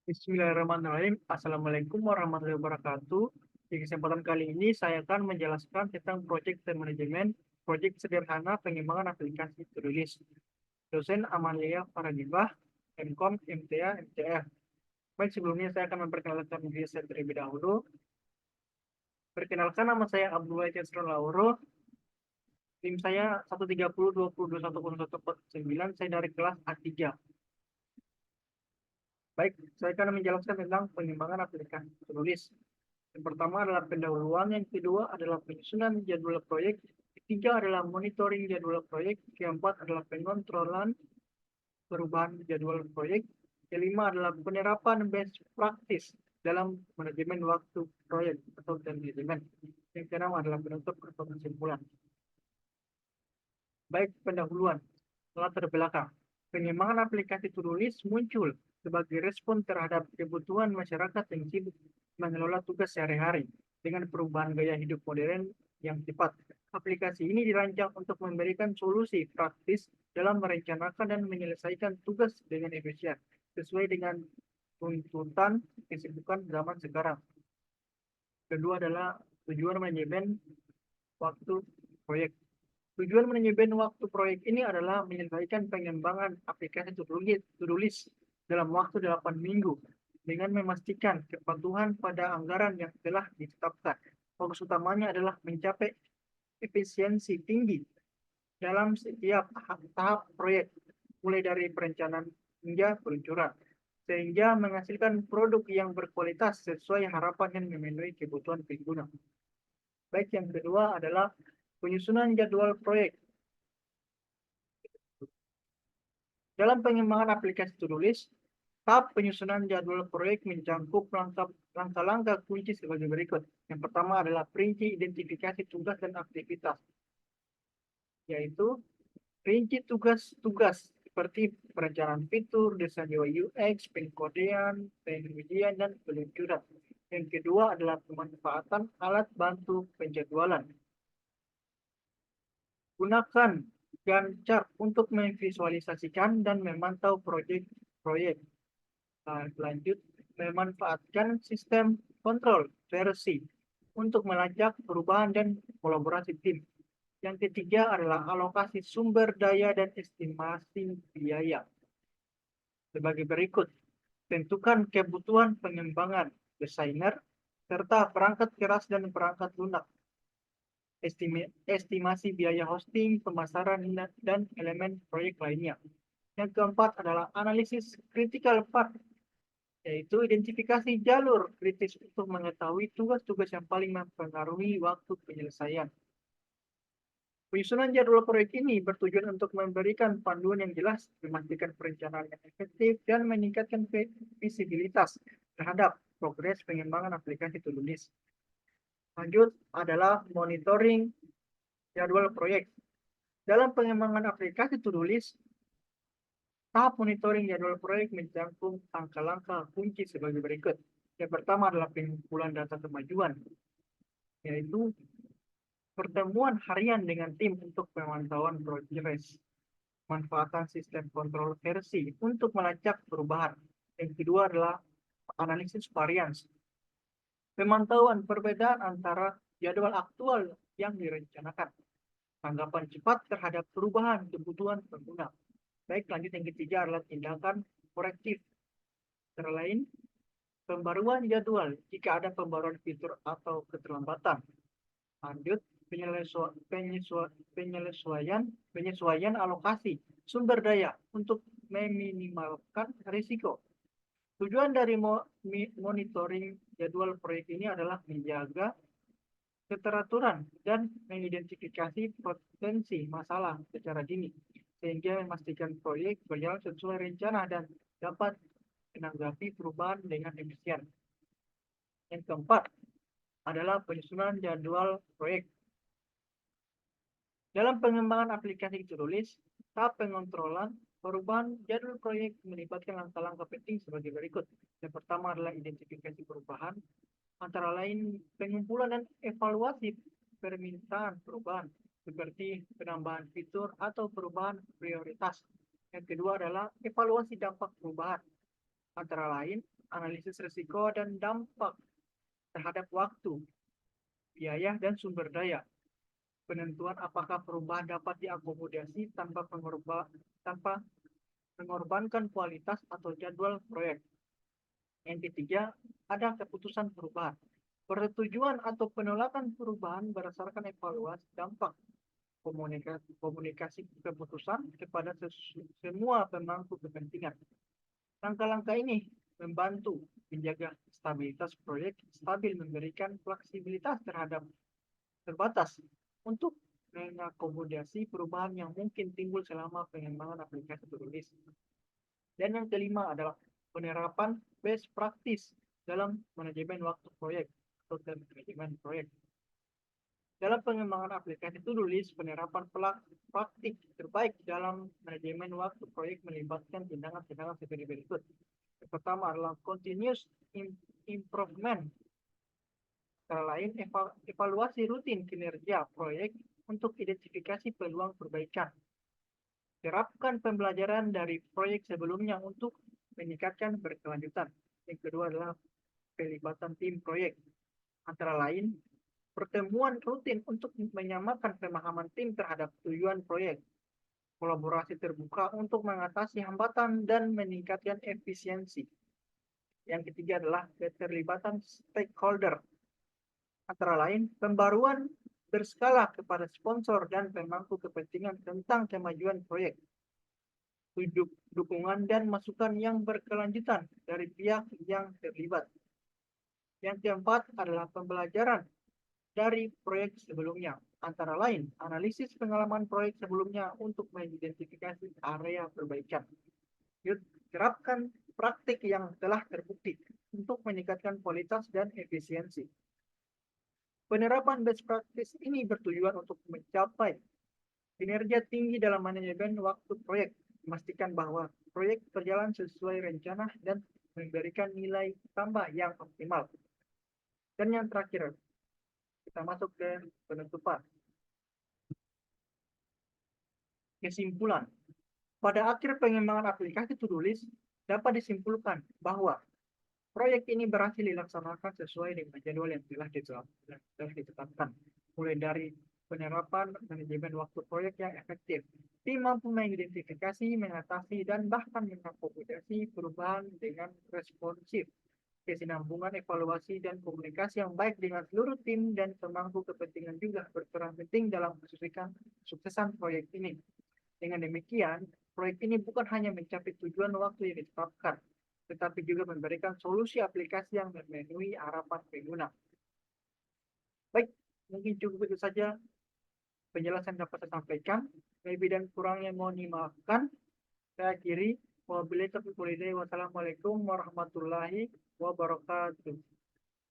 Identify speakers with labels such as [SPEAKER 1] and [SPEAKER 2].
[SPEAKER 1] Bismillahirrahmanirrahim. Assalamualaikum warahmatullahi wabarakatuh. Di kesempatan kali ini saya akan menjelaskan tentang proyek dan manajemen proyek sederhana pengembangan aplikasi tulis. Dosen Amalia Faradibah, MKOM, MTA, MTF. Baik, sebelumnya saya akan memperkenalkan diri saya terlebih dahulu. Perkenalkan, nama saya Abdullah Cesron Lauro. Tim saya 130 20 21 01 9. Saya dari kelas A3. Baik, saya akan menjelaskan tentang pengembangan aplikasi tulis. Yang pertama adalah pendahuluan, yang kedua adalah penyusunan jadwal proyek, ketiga adalah monitoring jadwal proyek, keempat adalah pengontrolan perubahan jadwal proyek, kelima adalah penerapan best practice dalam manajemen waktu proyek atau time management. Yang keenam adalah penutup atau kesimpulan. Baik, pendahuluan. Latar belakang. Pengembangan aplikasi tulis muncul sebagai respon terhadap kebutuhan masyarakat yang sibuk mengelola tugas sehari-hari dengan perubahan gaya hidup modern yang cepat. Aplikasi ini dirancang untuk memberikan solusi praktis dalam merencanakan dan menyelesaikan tugas dengan efisien, sesuai dengan tuntutan kesibukan zaman sekarang. Kedua adalah tujuan manajemen waktu proyek. Tujuan manajemen waktu proyek ini adalah menyelesaikan pengembangan aplikasi tulis dalam waktu 8 minggu dengan memastikan kepatuhan pada anggaran yang telah ditetapkan. Fokus utamanya adalah mencapai efisiensi tinggi dalam setiap tahap proyek, mulai dari perencanaan hingga peluncuran, sehingga menghasilkan produk yang berkualitas sesuai harapan dan memenuhi kebutuhan pengguna. Baik, yang kedua adalah penyusunan jadwal proyek. Dalam pengembangan aplikasi tulis, tahap penyusunan jadwal proyek mencakup langkah-langkah kunci sebagai berikut. Yang pertama adalah perinci identifikasi tugas dan aktivitas, yaitu rinci tugas-tugas seperti perencanaan fitur, desain UI UX, pengkodean, pengujian, dan peluncuran. Yang kedua adalah pemanfaatan alat bantu penjadwalan. Gunakan Gantt chart untuk memvisualisasikan dan memantau proyek-proyek. Lanjut, memanfaatkan sistem kontrol versi untuk melacak perubahan dan kolaborasi tim. Yang ketiga adalah alokasi sumber daya dan estimasi biaya. Sebagai berikut, tentukan kebutuhan pengembangan desainer serta perangkat keras dan perangkat lunak. Estimasi biaya hosting, pemasaran, dan elemen proyek lainnya. Yang keempat adalah analisis critical path, yaitu identifikasi jalur kritis untuk mengetahui tugas-tugas yang paling mempengaruhi waktu penyelesaian. Penyusunan jadwal proyek ini bertujuan untuk memberikan panduan yang jelas, memastikan perencanaan yang efektif, dan meningkatkan visibilitas terhadap progres pengembangan aplikasi tulis. Lanjut adalah monitoring jadwal proyek. Dalam pengembangan aplikasi tulis, tahap monitoring jadwal proyek mencakup langkah-langkah kunci sebagai berikut. Yang pertama adalah pengumpulan data kemajuan, yaitu pertemuan harian dengan tim untuk pemantauan progres. Manfaatan sistem kontrol versi untuk melacak perubahan. Yang kedua adalah analisis varians. Pemantauan perbedaan antara jadwal aktual yang direncanakan. Tanggapan cepat terhadap perubahan kebutuhan pengguna. Baik, lanjut yang ketiga adalah tindakan korektif. Antara lain, pembaruan jadwal jika ada pembaruan fitur atau keterlambatan. Lanjut, penyesuaian alokasi sumber daya untuk meminimalkan risiko. Tujuan dari monitoring jadwal proyek ini adalah menjaga keteraturan dan mengidentifikasi potensi masalah secara dini, sehingga memastikan proyek berjalan sesuai rencana dan dapat menanggapi perubahan dengan efisien. Yang keempat adalah penyusunan jadwal proyek. Dalam pengembangan aplikasi tulis, tahap pengontrolan perubahan jadwal proyek melibatkan langkah-langkah penting sebagai berikut. Yang pertama adalah identifikasi perubahan, antara lain pengumpulan dan evaluasi permintaan perubahan, seperti penambahan fitur atau perubahan prioritas. Yang kedua adalah evaluasi dampak perubahan. antara lain analisis risiko dan dampak terhadap waktu, biaya, dan sumber daya, penentuan apakah perubahan dapat diakomodasi tanpa mengorbankan kualitas atau jadwal proyek. Yang ketiga, ada keputusan perubahan. Persetujuan atau penolakan perubahan berdasarkan evaluasi dampak komunikasi keputusan kepada semua pemangku kepentingan. Langkah-langkah ini membantu menjaga stabilitas proyek, stabil memberikan fleksibilitas terbatas untuk mengakomodasi perubahan yang mungkin timbul selama pengembangan aplikasi tulis. Dan yang kelima adalah penerapan best practice dalam manajemen waktu proyek atau manajemen proyek. Dalam pengembangan aplikasi tulis, penerapan praktik terbaik dalam manajemen waktu proyek melibatkan tindakan-tindakan seperti berikut. Yang pertama adalah continuous improvement. Antara lain, evaluasi rutin kinerja proyek untuk identifikasi peluang perbaikan. Terapkan pembelajaran dari proyek sebelumnya untuk meningkatkan berkelanjutan. Yang kedua adalah pelibatan tim proyek. Antara lain, pertemuan rutin untuk menyamakan pemahaman tim terhadap tujuan proyek. Kolaborasi terbuka untuk mengatasi hambatan dan meningkatkan efisiensi. Yang ketiga adalah keterlibatan stakeholder. Antara lain, pembaruan berskala kepada sponsor dan pemangku kepentingan tentang kemajuan proyek. Dukungan dan masukan yang berkelanjutan dari pihak yang terlibat. Yang keempat adalah pembelajaran dari proyek sebelumnya. Antara lain, analisis pengalaman proyek sebelumnya untuk mengidentifikasi area perbaikan. Terapkan praktik yang telah terbukti untuk meningkatkan kualitas dan efisiensi. Penerapan best practice ini bertujuan untuk mencapai kinerja tinggi dalam manajemen waktu proyek, memastikan bahwa proyek berjalan sesuai rencana dan memberikan nilai tambah yang optimal. Dan yang terakhir, kita masuk ke penutupan. Kesimpulan. Pada akhir pengembangan aplikasi tulis dapat disimpulkan bahwa proyek ini berhasil dilaksanakan sesuai dengan jadwal yang telah ditetapkan. Mulai dari penerapan manajemen waktu proyek yang efektif, tim mampu mengidentifikasi, mengatasi, dan bahkan mengakomodasi perubahan dengan responsif. Kesinambungan evaluasi dan komunikasi yang baik dengan seluruh tim dan pemangku kepentingan juga berperan penting dalam kesuksesan proyek ini. Dengan demikian, proyek ini bukan hanya mencapai tujuan waktu yang ditetapkan, tetapi juga memberikan solusi aplikasi yang memenuhi harapan pengguna. Baik, mungkin cukup itu saja penjelasan dapat saya sampaikan. Lebih dan kurangnya mohon dimaafkan. Saya akhiri. Wassalamualaikum warahmatullahi wabarakatuh.